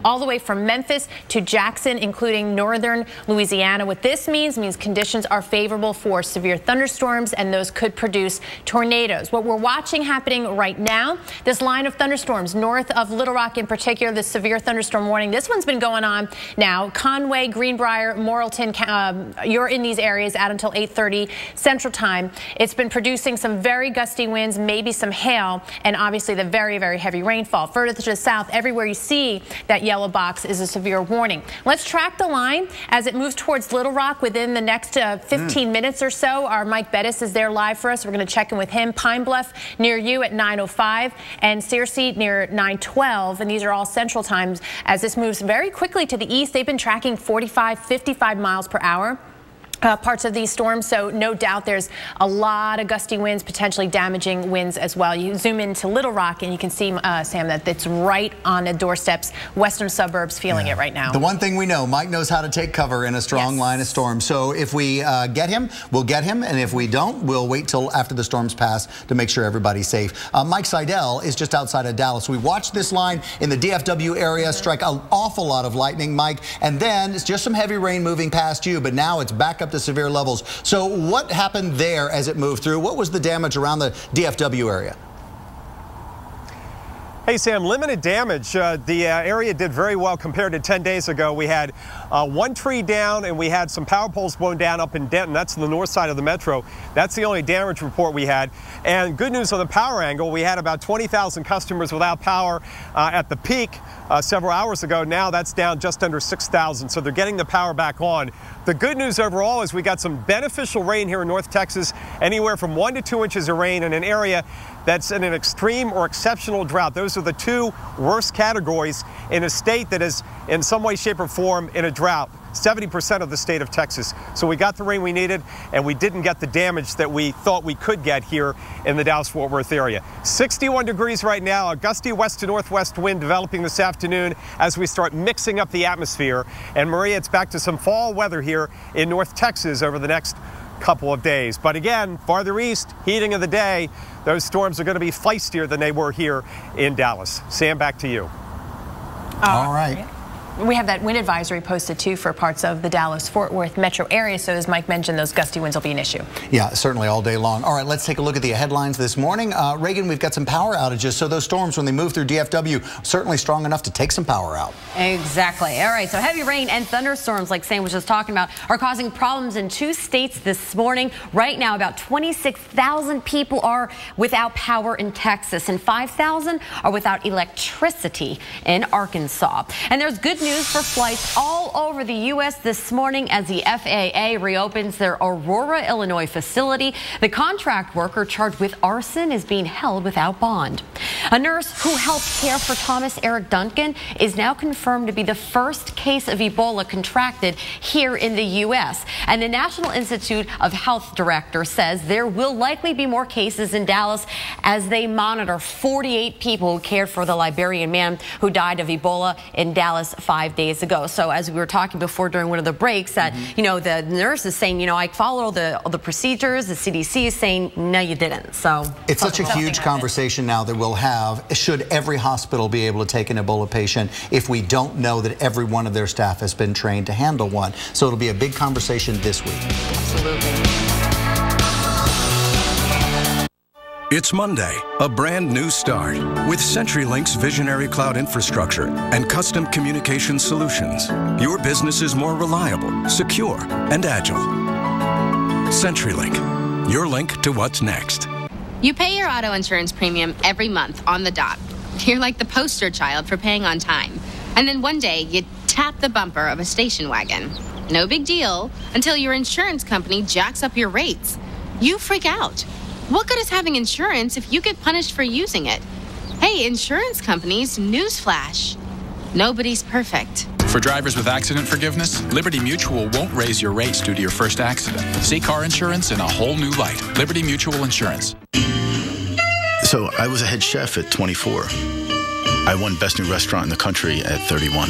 all the way from Memphis to Jackson, including northern Louisiana. What this means conditions are favorable for severe thunderstorms, and those could produce tornadoes. What we're watching happening right now, this line of thunderstorms north of Little Rock in particular, the severe thunderstorm warning, this one's been going on now. Conway, Greenbrier, Morrilton, you're in these areas out until 8:30 Central Time. It's been producing some very gusty winds, maybe some hail, and obviously the very, very heavy rainfall. Further to the south, everywhere you see that yellow box is a severe warning. Let's track the line as it moves towards Little Rock within the next 15 minutes or so. Our Mike Bettis is there live for us. We're going to check in with him. Pine Bluff near you at 9:05 and Searcy near 9:12, and these are all central times as this moves very quickly to the east. They've been tracking 45, 55 miles per hour. Parts of these storms, so no doubt there's a lot of gusty winds, potentially damaging winds as well. You zoom into Little Rock and you can see, Sam, that it's right on the doorsteps, western suburbs, feeling it right now. The one thing we know, Mike knows how to take cover in a strong line of storm. So if we get him, we'll get him, and if we don't, we'll wait till after the storms pass to make sure everybody's safe. Mike Seidel is just outside of Dallas. We watched this line in the DFW area strike an awful lot of lightning, Mike, and then it's just some heavy rain moving past you, but now it's back up to severe levels. So what happened there as it moved through? What was the damage around the DFW area? Hey, Sam, limited damage. The area did very well compared to 10 days ago. We had one tree down and we had some power poles blown down up in Denton. That's the north side of the metro. That's the only damage report we had. And good news on the power angle, we had about 20,000 customers without power at the peak several hours ago. Now that's down just under 6,000, so they're getting the power back on. The good news overall is we got some beneficial rain here in North Texas, anywhere from 1 to 2 inches of rain in an area that's in an extreme or exceptional drought. Those are the two worst categories in a state that is in some way, shape, or form in a drought. 70% of the state of Texas. So we got the rain we needed, and we didn't get the damage that we thought we could get here in the Dallas-Fort Worth area. 61 degrees right now, a gusty west to northwest wind developing this afternoon as we start mixing up the atmosphere. And Maria, it's back to some fall weather here in North Texas over the next couple of days. But again, farther east, heating of the day, those storms are going to be feistier than they were here in Dallas. Sam, back to you. All right. We have that wind advisory posted too for parts of the Dallas-Fort Worth metro area. So as Mike mentioned, those gusty winds will be an issue. Yeah, certainly all day long. All right, let's take a look at the headlines this morning. Reagan, we've got some power outages. So those storms, when they move through DFW, certainly strong enough to take some power out. Exactly. All right, so heavy rain and thunderstorms, like Sam was just talking about, are causing problems in 2 states this morning. Right now, about 26,000 people are without power in Texas, and 5,000 are without electricity in Arkansas. And there's good news for flights all over the U.S. this morning as the FAA reopens their Aurora, Illinois facility. The contract worker charged with arson is being held without bond. A nurse who helped care for Thomas Eric Duncan is now confirmed to be the first case of Ebola contracted here in the U.S. And the National Institute of Health director says there will likely be more cases in Dallas as they monitor 48 people who cared for the Liberian man who died of Ebola in Dallas 5 days ago. So as we were talking before during one of the breaks, that the nurse is saying, I followed all the procedures. The CDC is saying, no, you didn't. So it's such a huge conversation now that we'll have. Should every hospital be able to take an Ebola patient if we don't know that every one of their staff has been trained to handle one? So it'll be a big conversation this week. Absolutely. It's Monday, a brand new start with CenturyLink's visionary cloud infrastructure and custom communication solutions. Your business is more reliable, secure, and agile. CenturyLink, your link to what's next. You pay your auto insurance premium every month on the dot. You're like the poster child for paying on time. And then one day, you tap the bumper of a station wagon. No big deal until your insurance company jacks up your rates. You freak out. What good is having insurance if you get punished for using it? Hey, insurance companies, newsflash. Nobody's perfect. For drivers with accident forgiveness, Liberty Mutual won't raise your rates due to your first accident. See car insurance in a whole new light. Liberty Mutual Insurance. So I was a head chef at 24. I won Best New Restaurant in the Country at 31.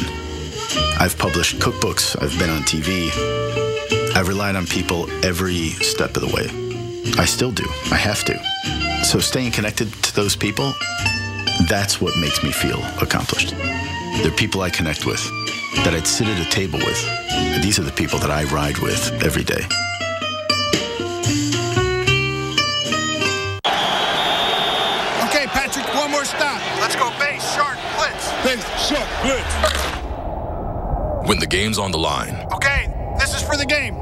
I've published cookbooks. I've been on TV. I've relied on people every step of the way. I still do. I have to. So staying connected to those people, That's what makes me feel accomplished. They're people I connect with, that I'd sit at a table with. These are the people that I ride with every day. Okay, Patrick, one more stop. Let's go base, shark, blitz. Base, shark, blitz. When the game's on the line. Okay, this is for the game.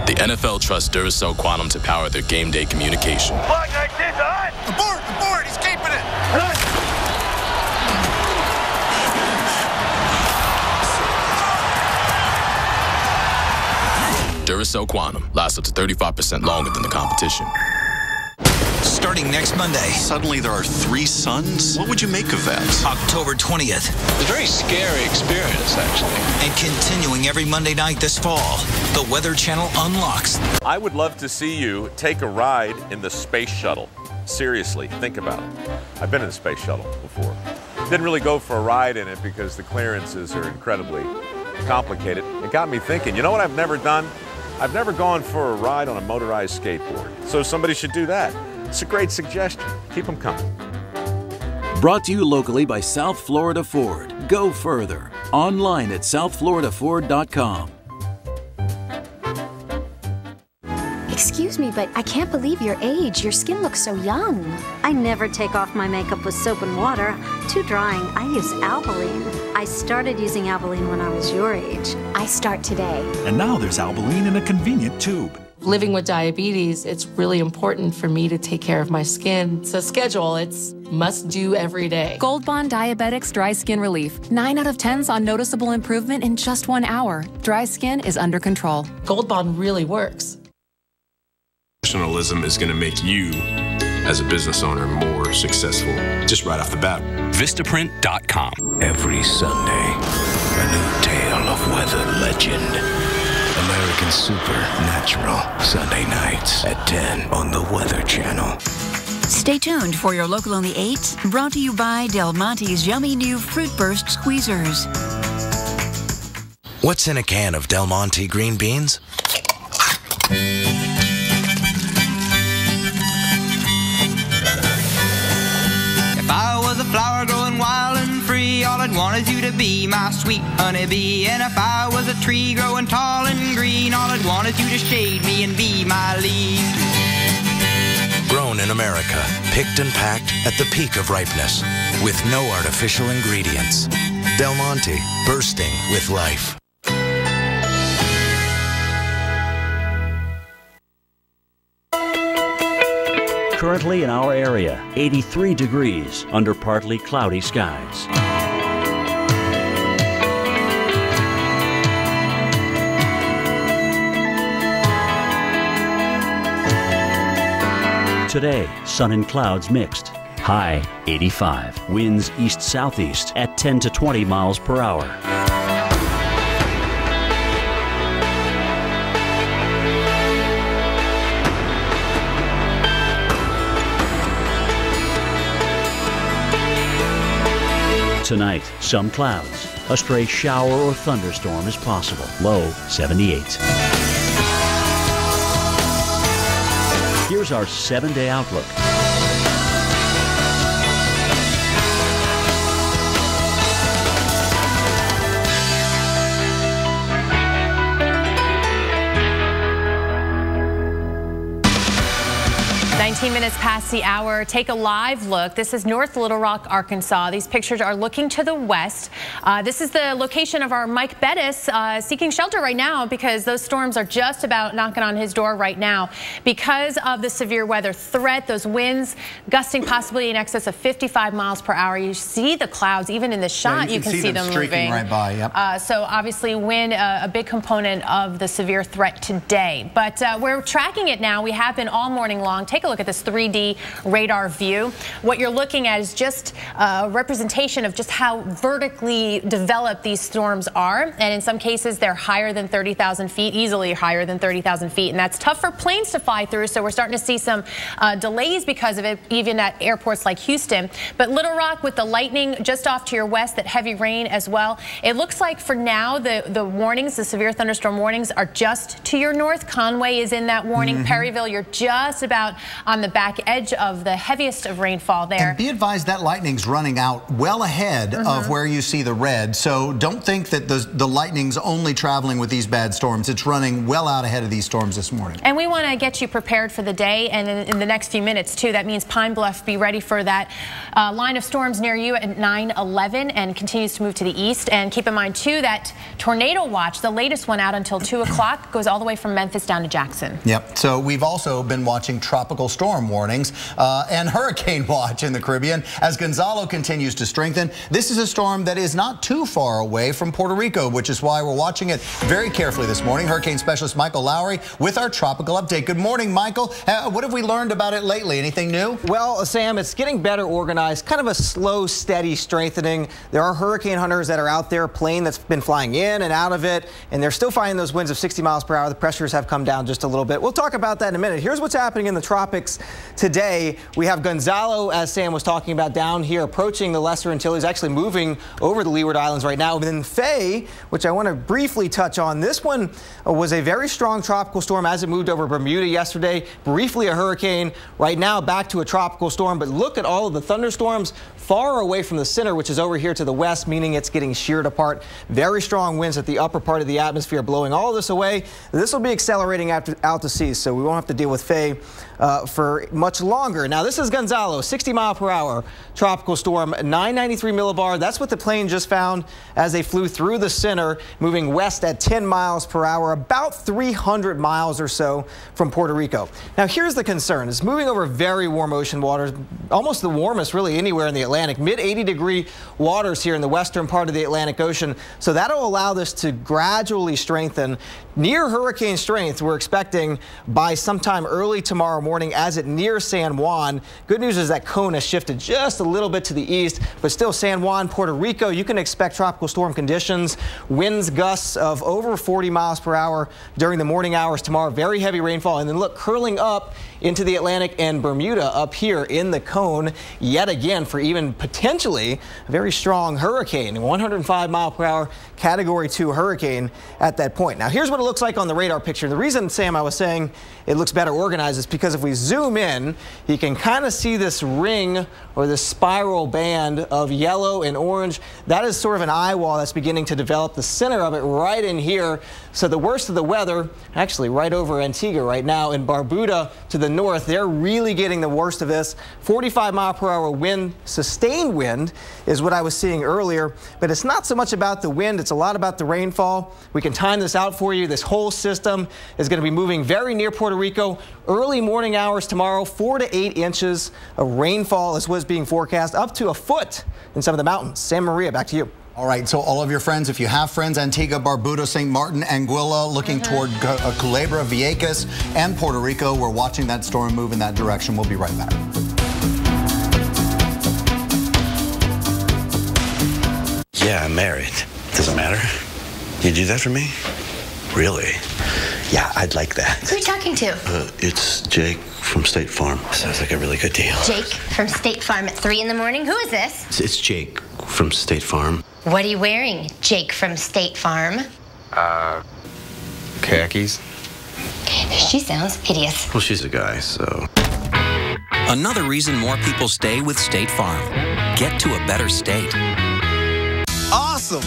The NFL trusts Duracell Quantum to power their game day communication. Flag 19's on. Abort, he's keeping it. Duracell Quantum lasts up to 35% longer than the competition. Starting next Monday. Suddenly there are 3 suns? What would you make of that? October 20th. It's a very scary experience, actually. And continuing every Monday night this fall, the Weather Channel unlocks. I would love to see you take a ride in the space shuttle. Seriously, think about it. I've been in a space shuttle before. Didn't really go for a ride in it because the clearances are incredibly complicated. It got me thinking, you know what I've never done? I've never gone for a ride on a motorized skateboard. So somebody should do that. It's a great suggestion. Keep them coming. Brought to you locally by South Florida Ford. Go further. Online at southfloridaford.com. Excuse me, but I can't believe your age. Your skin looks so young. I never take off my makeup with soap and water. Too drying. I use Albaline. I started using Albaline when I was your age. I start today. And now there's Albaline in a convenient tube. Living with diabetes, it's really important for me to take care of my skin. It's a schedule. It's must do every day. Gold Bond Diabetics Dry Skin Relief. 9 out of 10 saw noticeable improvement in just 1 hour. Dry skin is under control. Gold Bond really works. Professionalism is going to make you, as a business owner, more successful just right off the bat. Vistaprint.com. Every Sunday, a new tale of weather legend. American Supernatural, Sunday nights at 10 on the Weather Channel. Stay tuned for your Local on the 8, brought to you by Del Monte's yummy new Fruit Burst Squeezers. What's in a can of Del Monte green beans? If I was a flower growing wild and free, all I'd want is you to be my sweet honeybee. And if I was a tree growing tall and green, all I'd want is you to shade me and be my leaf. Grown in America, picked and packed at the peak of ripeness, with no artificial ingredients. Del Monte, bursting with life. Currently in our area, 83 degrees under partly cloudy skies. Today, sun and clouds mixed. High 85. Winds east-southeast at 10 to 20 miles per hour. Tonight, some clouds. A stray shower or thunderstorm is possible. Low 78. Here's our 7-day outlook. Minutes past the hour. Take a live look. This is North Little Rock, Arkansas. These pictures are looking to the west. This is the location of our Mike Bettis seeking shelter right now because those storms are just about knocking on his door right now. Because of the severe weather threat, those winds gusting possibly in excess of 55 miles per hour. You see the clouds even in this shot. Yeah, you can see them moving right by. Yep. So obviously wind a big component of the severe threat today. But we're tracking it now. We have been all morning long. Take a look at this 3D radar view. What you're looking at is just a representation of just how vertically developed these storms are. And in some cases, they're higher than 30,000 feet, easily higher than 30,000 feet. And that's tough for planes to fly through. So we're starting to see some delays because of it, even at airports like Houston. But Little Rock with the lightning just off to your west, that heavy rain as well. It looks like for now, the warnings, the severe thunderstorm warnings are just to your north. Conway is in that warning. Perryville, you're just about on the the back edge of the heaviest of rainfall there. And be advised that lightning's running out well ahead of where you see the red. So don't think that the lightning's only traveling with these bad storms. It's running well out ahead of these storms this morning. And we want to get you prepared for the day and in the next few minutes too. That means Pine Bluff, be ready for that line of storms near you at 9/11 and continues to move to the east. And keep in mind too that tornado watch, the latest one out until 2 o'clock, goes all the way from Memphis down to Jackson. Yep. So we've also been watching tropical storm warnings and hurricane watch in the Caribbean as Gonzalo continues to strengthen. This is a storm that is not too far away from Puerto Rico, which is why we're watching it very carefully this morning. Hurricane specialist Michael Lowry with our tropical update. Good morning, Michael. What have we learned about it lately? Anything new? Well, Sam, it's getting better organized, kind of a slow, steady strengthening. There are hurricane hunters that are out there, plane that's been flying in and out of it, and they're still finding those winds of 60 miles per hour. The pressures have come down just a little bit. We'll talk about that in a minute. Here's what's happening in the tropics today. We have Gonzalo, as Sam was talking about, down here approaching the Lesser Antilles, actually moving over the Leeward Islands right now. And then Faye, which I want to briefly touch on. This one was a very strong tropical storm as it moved over Bermuda yesterday. Briefly a hurricane. Right now back to a tropical storm. But look at all of the thunderstorms far away from the center, which is over here to the west, meaning it's getting sheared apart. Very strong winds at the upper part of the atmosphere blowing all this away. This will be accelerating out to sea, so we won't have to deal with Faye for much longer. Now, this is Gonzalo, 60 mile per hour tropical storm, 993 millibar. That's what the plane just found as they flew through the center, moving west at 10 miles per hour, about 300 miles or so from Puerto Rico. Now, here's the concern. It's moving over very warm ocean waters, almost the warmest really anywhere in the Atlantic, mid 80-degree waters here in the western part of the Atlantic Ocean. So that'll allow this to gradually strengthen. Near hurricane strength, we're expecting by sometime early tomorrow morning as it nears San Juan. Good news is that cone has shifted just a little bit to the east, but still San Juan, Puerto Rico, you can expect tropical storm conditions, winds gusts of over 40 miles per hour during the morning hours tomorrow. Very heavy rainfall, and then look, curling up into the Atlantic and Bermuda up here in the cone yet again for even potentially a very strong hurricane, 105 mile per hour category 2 hurricane at that point. Now here's what it looks like on the radar picture. The reason, Sam, I was saying it looks better organized is because if we zoom in, you can kind of see this ring or this spiral band of yellow and orange. That is sort of an eye wall that's beginning to develop, the center of it right in here. So the worst of the weather, actually right over Antigua right now, in Barbuda to the north, they're really getting the worst of this. 45 mile per hour wind, sustained wind is what I was seeing earlier, but it's not so much about the wind, it's a lot about the rainfall. We can time this out for you. This whole system is going to be moving very near Puerto Rico. Early morning hours tomorrow, 4 to 8 inches of rainfall is what's being forecast, up to a foot in some of the mountains. Sam Maria, back to you. All right, so all of your friends, if you have friends, Antigua, Barbuda, St. Martin, Anguilla, looking toward Culebra, Vieques, and Puerto Rico, we're watching that storm move in that direction. We'll be right back. Yeah, I'm married. Doesn't matter. You do that for me? Really? Yeah, I'd like that. Who are you talking to? It's Jake from State Farm. Sounds like a really good deal. Jake from State Farm at 3 in the morning? Who is this? It's Jake from State Farm. What are you wearing, Jake from State Farm? Khakis. She sounds hideous. Well, she's a guy, so. Another reason more people stay with State Farm. Get to a better state. Awesome!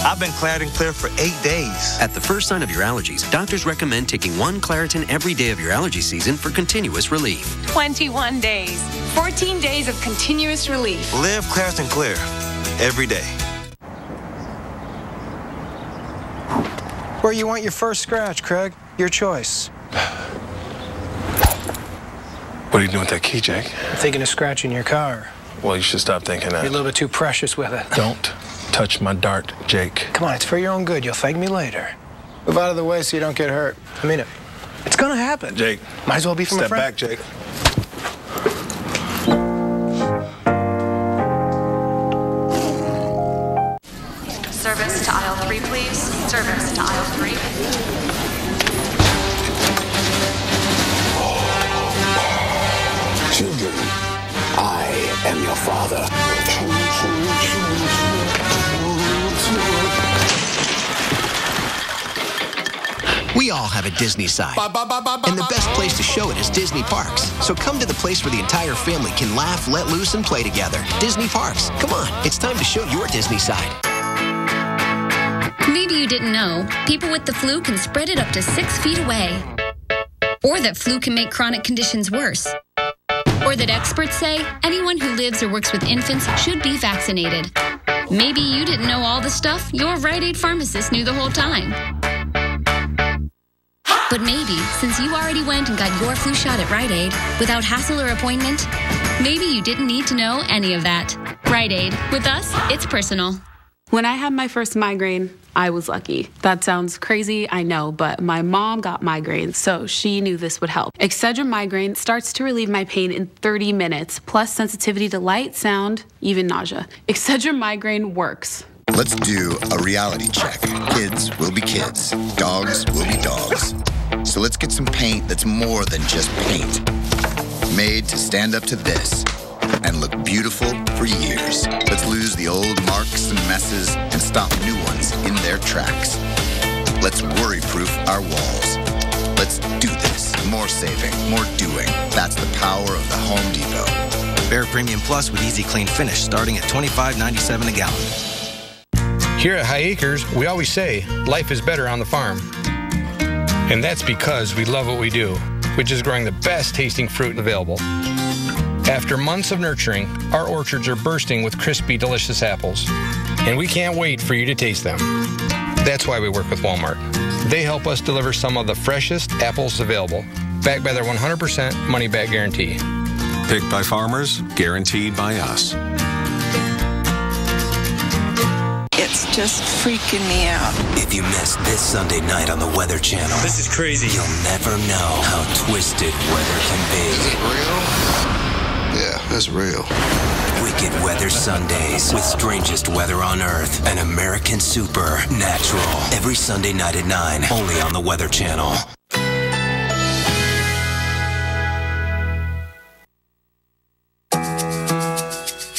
I've been Claritin Clear for 8 days. At the first sign of your allergies, doctors recommend taking 1 Claritin every day of your allergy season for continuous relief. 21 days. 14 days of continuous relief. Live Claritin Clear every day. Where you want your first scratch, Craig? Your choice. What are you doing with that key, Jake? I'm thinking of scratching your car. Well, you should stop thinking that. You're a little bit too precious with it. Don't touch my dart, Jake. Come on, it's for your own good. You'll thank me later. Move out of the way so you don't get hurt. I mean it. It's gonna happen. Jake. Might as well be from a friend. Step back, Jake. Service to aisle 3, please. Service to aisle 3. Children, I am your father. We all have a Disney side. And the best place to show it is Disney Parks. So come to the place where the entire family can laugh, let loose, and play together. Disney Parks. Come on, it's time to show your Disney side. Maybe you didn't know, people with the flu can spread it up to 6 feet away. Or that flu can make chronic conditions worse. Or that experts say anyone who lives or works with infants should be vaccinated. Maybe you didn't know all the stuff your Rite Aid pharmacist knew the whole time. But maybe, since you already went and got your flu shot at Rite Aid without hassle or appointment, maybe you didn't need to know any of that. Rite Aid. With us, it's personal. When I had my first migraine, I was lucky. That sounds crazy, I know, but my mom got migraines, so she knew this would help. Excedrin migraine starts to relieve my pain in 30 minutes, plus sensitivity to light, sound, even nausea. Excedrin migraine works. Let's do a reality check. Kids will be kids. Dogs will be dogs. So let's get some paint that's more than just paint. Made to stand up to this and look beautiful for years. Let's lose the old marks and messes and stop new ones in their tracks. Let's worry-proof our walls. Let's do this. More saving, more doing. That's the power of the Home Depot. Bear Premium Plus with Easy Clean Finish starting at $25.97 a gallon. Here at High Acres, we always say life is better on the farm. And that's because we love what we do, which is growing the best tasting fruit available. After months of nurturing, our orchards are bursting with crispy, delicious apples. And we can't wait for you to taste them. That's why we work with Walmart. They help us deliver some of the freshest apples available, backed by their 100% money-back guarantee. Picked by farmers, guaranteed by us. It's just freaking me out. If you missed this Sunday night on the Weather Channel, this is crazy. You'll never know how twisted weather can be. Is it real? Yeah, that's real. Wicked Weather Sundays with strangest weather on Earth and American Supernatural. Every Sunday night at 9, only on the Weather Channel.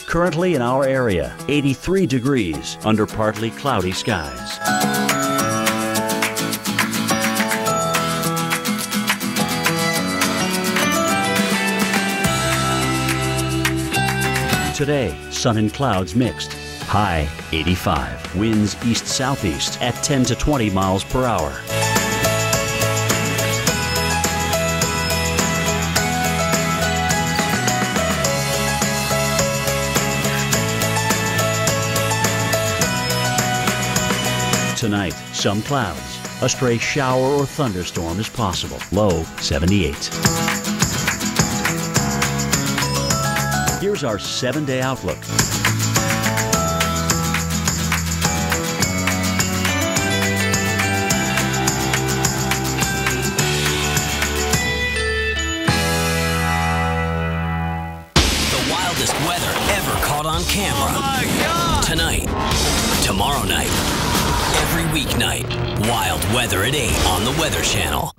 Currently in our area, 83 degrees under partly cloudy skies. Today, sun and clouds mixed. High 85. Winds east-southeast at 10 to 20 miles per hour. Tonight, some clouds. A stray shower or thunderstorm is possible. Low 78. Here's our 7-day outlook. The wildest weather ever caught on camera. Oh my God! Tonight, tomorrow night, every weeknight. Wild weather at 8 on the Weather Channel.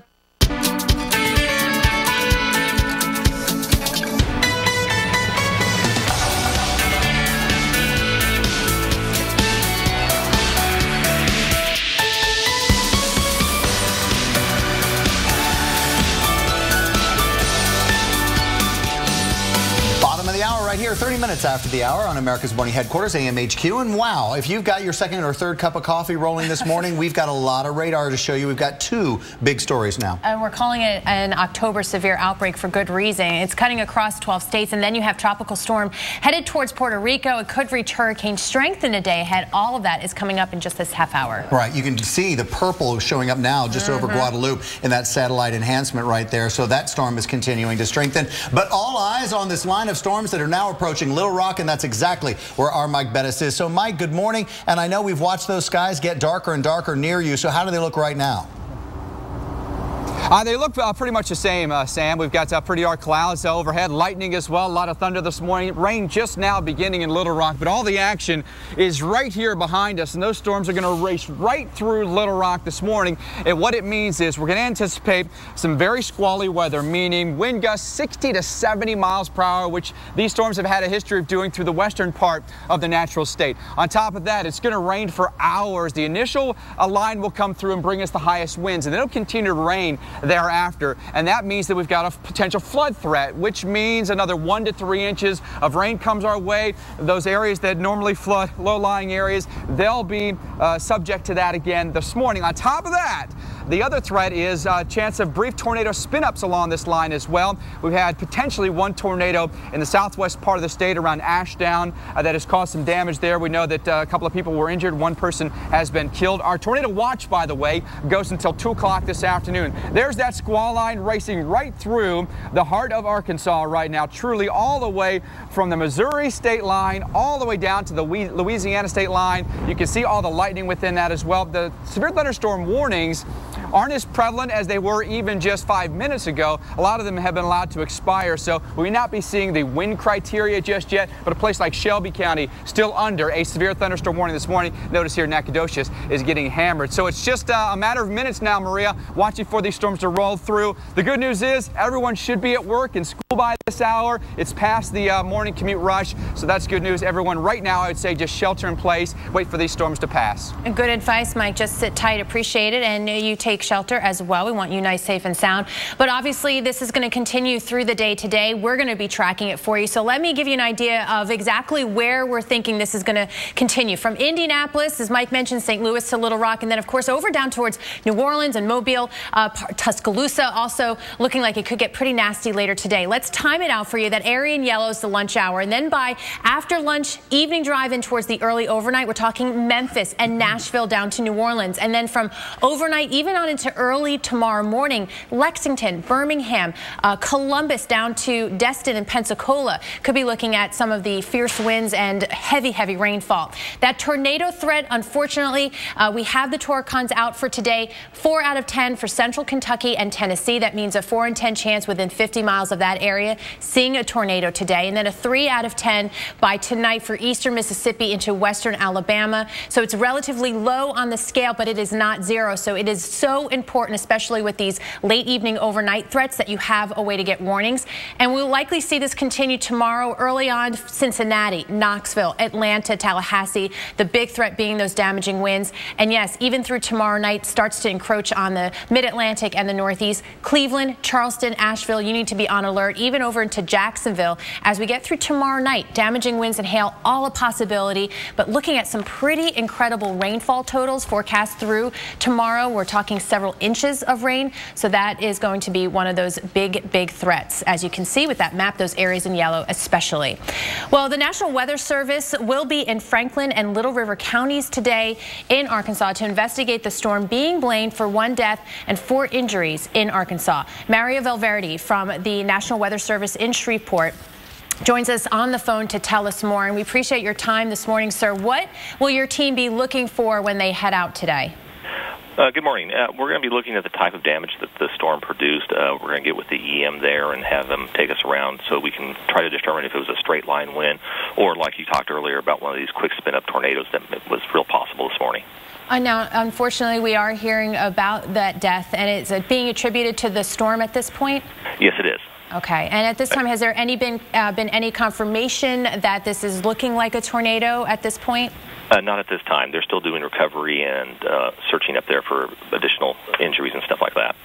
Right here, 30 minutes after the hour on America's Morning Headquarters, AMHQ. And wow, if you've got your second or third cup of coffee rolling this morning, we've got a lot of radar to show you. We've got 2 big stories now. And we're calling it an October severe outbreak for good reason. It's cutting across 12 states, and then you have tropical storm headed towards Puerto Rico. It could reach hurricane strength in a day ahead. All of that is coming up in just this half hour. Right, you can see the purple showing up now just over Guadalupe in that satellite enhancement right there. So that storm is continuing to strengthen. But all eyes on this line of storms that are now approaching Little Rock, and that's exactly where our Mike Bettis is. So Mike, good morning. And I know we've watched those skies get darker and darker near you. So how do they look right now? They look pretty much the same, Sam. We've got pretty dark clouds overhead, lightning as well, a lot of thunder this morning. Rain just now beginning in Little Rock, but all the action is right here behind us, and those storms are going to race right through Little Rock this morning. And what it means is we're going to anticipate some very squally weather, meaning wind gusts 60 to 70 miles per hour, which these storms have had a history of doing through the western part of the natural state. On top of that, it's going to rain for hours. The initial line will come through and bring us the highest winds, and then it'll continue to rain thereafter, and that means that we've got a potential flood threat, which means another 1 to 3 inches of rain comes our way. Those areas that normally flood, low-lying areas, they'll be subject to that again this morning. On top of that, the other threat is a chance of brief tornado spin-ups along this line as well. We've had potentially one tornado in the southwest part of the state around Ashdown that has caused some damage there. We know that a couple of people were injured. One person has been killed. Our tornado watch, by the way, goes until 2 o'clock this afternoon. There's that squall line racing right through the heart of Arkansas right now, truly all the way from the Missouri state line all the way down to the Louisiana state line. You can see all the lightning within that as well. The severe thunderstorm warnings aren't as prevalent as they were even just 5 minutes ago. A lot of them have been allowed to expire, so we may not be seeing the wind criteria just yet, but a place like Shelby County still under a severe thunderstorm warning this morning. Notice here Nacogdoches is getting hammered. So it's just a matter of minutes now, Maria, watching for these storms to roll through. The good news is everyone should be at work and school by this hour. It's past the morning commute rush, so that's good news. Everyone right now, I would say, just shelter in place, wait for these storms to pass. Good advice, Mike. Just sit tight, appreciate it, and you take shelter as well. We want you nice, safe, and sound. But obviously, this is going to continue through the day today. We're going to be tracking it for you. So let me give you an idea of exactly where we're thinking this is going to continue. From Indianapolis, as Mike mentioned, St. Louis to Little Rock, and then, of course, over down towards New Orleans and Mobile, Tuscaloosa, also looking like it could get pretty nasty later today. Let's time it out for you. That area in yellow is the lunch hour. And then by after lunch, evening drive in towards the early overnight, we're talking Memphis and Nashville down to New Orleans. And then from overnight, even on into early tomorrow morning, Lexington, Birmingham, Columbus down to Destin and Pensacola could be looking at some of the fierce winds and heavy rainfall. That tornado threat, unfortunately, we have the Torcons out for today. 4 out of 10 for central Kentucky and Tennessee. That means a 4 in 10 chance within 50 miles of that area seeing a tornado today. And then a 3 out of 10 by tonight for eastern Mississippi into western Alabama. So it's relatively low on the scale, but it is not zero. So it is so important, especially with these late evening overnight threats, that you have a way to get warnings. And we'll likely see this continue tomorrow early on. Cincinnati, Knoxville, Atlanta, Tallahassee, the big threat being those damaging winds. And yes, even through tomorrow night starts to encroach on the mid-Atlantic and the Northeast. Cleveland, Charleston, Asheville, you need to be on alert, even over into Jacksonville. As we get through tomorrow night, damaging winds and hail, all a possibility, but looking at some pretty incredible rainfall totals forecast through tomorrow. We're talking several inches of rain, so that is going to be one of those big threats. As you can see with that map, those areas in yellow especially. Well, the National Weather Service will be in Franklin and Little River counties today in Arkansas to investigate the storm being blamed for 1 death and 4 injuries in Arkansas. Mario Valverde from the National Weather Service in Shreveport joins us on the phone to tell us more, and we appreciate your time this morning, sir. What will your team be looking for when they head out today? Good morning. We're going to be looking at the type of damage that the storm produced. We're going to get with the EM there and have them take us around so we can try to determine if it was a straight line wind or, like you talked earlier, about one of these quick spin-up tornadoes that was real possible this morning. Now, unfortunately, we are hearing about that death, and is it being attributed to the storm at this point? Yes, it is. Okay. And at this time, has there been any confirmation that this is looking like a tornado at this point? Not at this time. They're still doing recovery and searching up there for additional injuries and stuff like that.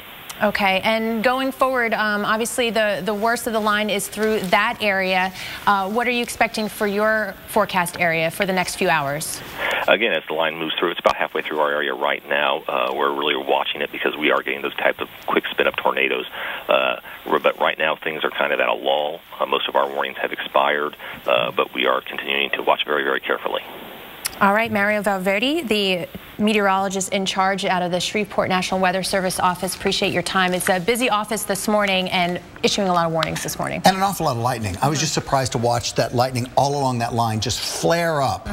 Okay, and going forward, obviously the worst of the line is through that area. What are you expecting for your forecast area for the next few hours? Again, as the line moves through, it's about halfway through our area right now. We're really watching it because we are getting those types of quick spin-up tornadoes. But right now, things are kind of at a lull. Most of our warnings have expired, but we are continuing to watch very, very carefully. All right, Mario Valverde, the meteorologist in charge out of the Shreveport National Weather Service office. Appreciate your time. It's a busy office this morning and issuing a lot of warnings this morning. And an awful lot of lightning. I was just surprised to watch that lightning all along that line just flare up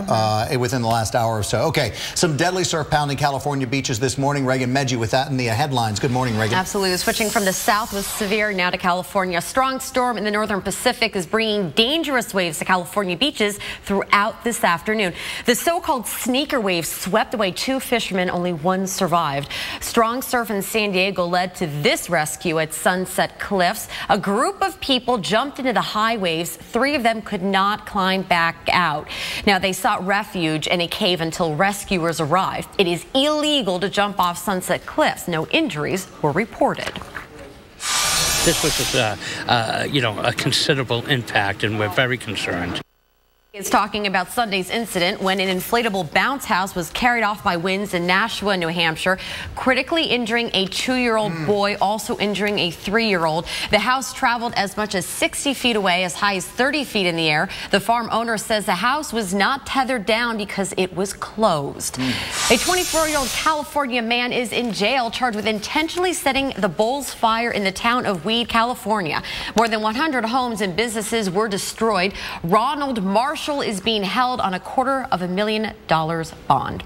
within the last hour or so. Okay, some deadly surf pounding California beaches this morning. Reagan Medji with that in the headlines. Good morning, Reagan. Absolutely. Switching from the south with severe now to California. A strong storm in the northern Pacific is bringing dangerous waves to California beaches throughout this afternoon. The so-called sneaker wave swept away 2 fishermen. Only 1 survived. Strong surf in San Diego led to this rescue at Sunset Cliffs. A group of people jumped into the high waves. 3 of them could not climb back out. Now, they sought refuge in a cave until rescuers arrived. It is illegal to jump off Sunset Cliffs. No injuries were reported. This was a considerable impact, and we're very concerned. Is talking about Sunday's incident when an inflatable bounce house was carried off by winds in Nashua, New Hampshire, critically injuring a 2-year-old boy, also injuring a 3-year-old. The house traveled as much as 60 feet away, as high as 30 feet in the air. The farm owner says the house was not tethered down because it was closed. A 24-year-old California man is in jail, charged with intentionally setting the Bulls fire in the town of Weed, California. More than 100 homes and businesses were destroyed. Ronald Marshall is being held on a $250,000 bond.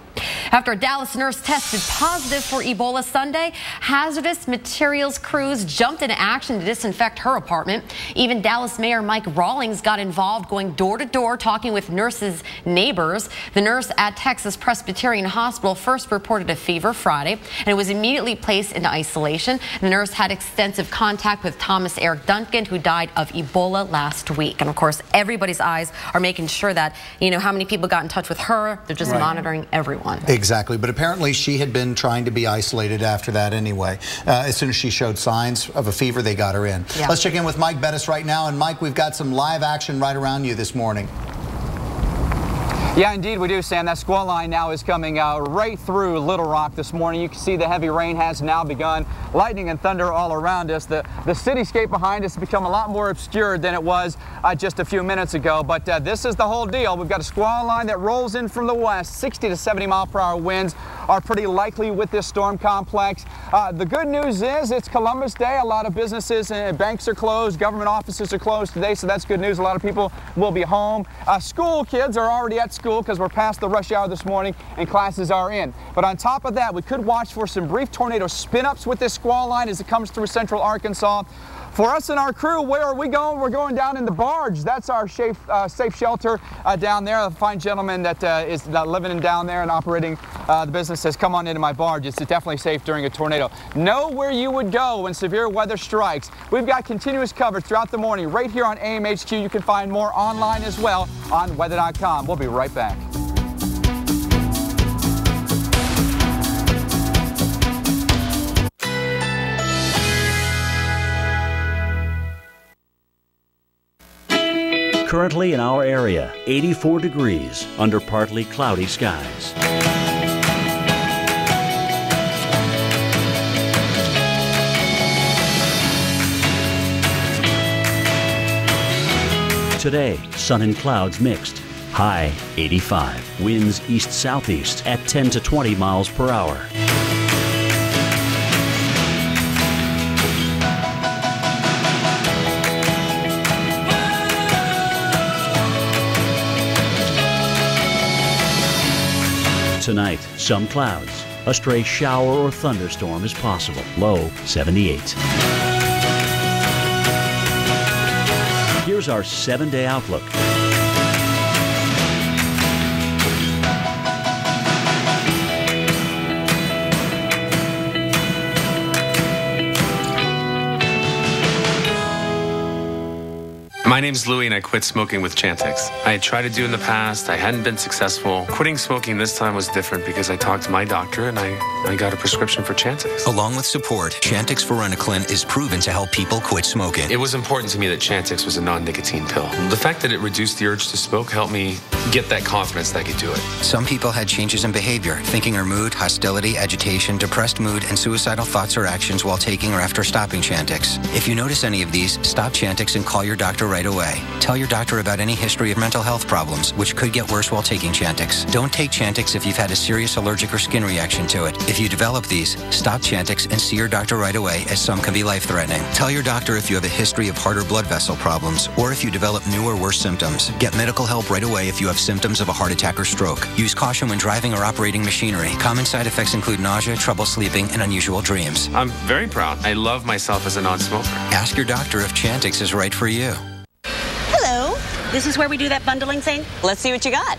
After a Dallas nurse tested positive for Ebola Sunday, hazardous materials crews jumped into action to disinfect her apartment. Even Dallas Mayor Mike Rawlings got involved, going door to door, talking with nurses' neighbors. The nurse at Texas Presbyterian Hospital first reported a fever Friday and was immediately placed into isolation. The nurse had extensive contact with Thomas Eric Duncan, who died of Ebola last week. And of course, everybody's eyes are making sure that, how many people got in touch with her. They're just monitoring everyone. Exactly, but apparently she had been trying to be isolated after that anyway. As soon as she showed signs of a fever, they got her in. Yeah. Let's check in with Mike Bettis right now. And Mike, we've got some live action right around you this morning. Yeah, indeed we do, Sam. That squall line now is coming right through Little Rock this morning. You can see the heavy rain has now begun. Lightning and thunder all around us. The cityscape behind us has become a lot more obscured than it was just a few minutes ago. But this is the whole deal. We've got a squall line that rolls in from the west. 60 to 70 mile per hour winds are pretty likely with this storm complex. The good news is it's Columbus Day. A lot of businesses and banks are closed. Government offices are closed today, so that's good news. A lot of people will be home. School kids are already at school because we're past the rush hour this morning and classes are in. But on top of that, we could watch for some brief tornado spin-ups with this squall line as it comes through central Arkansas. For us and our crew, where are we going? We're going down in the barge. That's our safe shelter down there. A fine gentleman that is living down there and operating the business says, come on into my barge. It's definitely safe during a tornado. Know where you would go when severe weather strikes. We've got continuous coverage throughout the morning right here on AMHQ. You can find more online as well on weather.com. We'll be right back. Currently in our area, 84 degrees under partly cloudy skies. Today, sun and clouds mixed. High 85. Winds east-southeast at 10 to 20 miles per hour. Tonight, some clouds. A stray shower or thunderstorm is possible. Low 78. Here's our 7-day outlook. My name's Louie and I quit smoking with Chantix. I had tried to do in the past, I hadn't been successful. Quitting smoking this time was different because I talked to my doctor and I got a prescription for Chantix. Along with support, Chantix Varenicline is proven to help people quit smoking. It was important to me that Chantix was a non-nicotine pill. The fact that it reduced the urge to smoke helped me get that confidence that I could do it. Some people had changes in behavior, thinking or mood, hostility, agitation, depressed mood, and suicidal thoughts or actions while taking or after stopping Chantix. If you notice any of these, stop Chantix and call your doctor right right away. Tell your doctor about any history of mental health problems, which could get worse while taking Chantix. Don't take Chantix if you've had a serious allergic or skin reaction to it. If you develop these, stop Chantix and see your doctor right away, as some can be life-threatening. Tell your doctor if you have a history of heart or blood vessel problems, or if you develop new or worse symptoms. Get medical help right away if you have symptoms of a heart attack or stroke. Use caution when driving or operating machinery. Common side effects include nausea, trouble sleeping, and unusual dreams. I'm very proud. I love myself as a non-smoker. Ask your doctor if Chantix is right for you. Hello. This is where we do that bundling thing? Let's see what you got.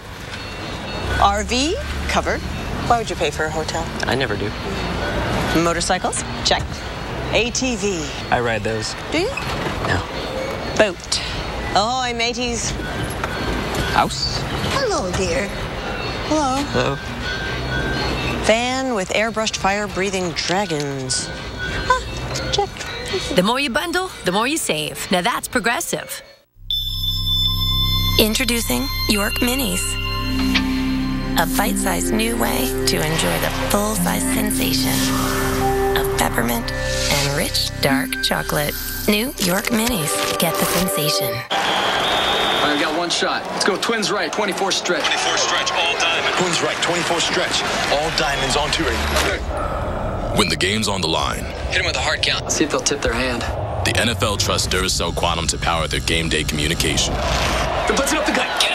RV, covered. Why would you pay for a hotel? I never do. Motorcycles? Check. ATV. I ride those. Do you? No. Boat. Ahoy, mateys. House? Hello, dear. Hello. Hello. Van with airbrushed fire-breathing dragons. Check. The more you bundle, the more you save. Now that's progressive. Introducing York Minis. A bite-sized new way to enjoy the full-size sensation of peppermint and rich, dark chocolate. New York Minis. Get the sensation. I've got one shot. Let's go twins right, 24 stretch. 24 stretch, all diamond. Twins right, 24 stretch. All diamonds on 2 ready. When the game's on the line. Hit them with a hard count. See if they'll tip their hand. The NFL trusts Duracell Quantum to power their game day communication. They're blitzing up the gut. Get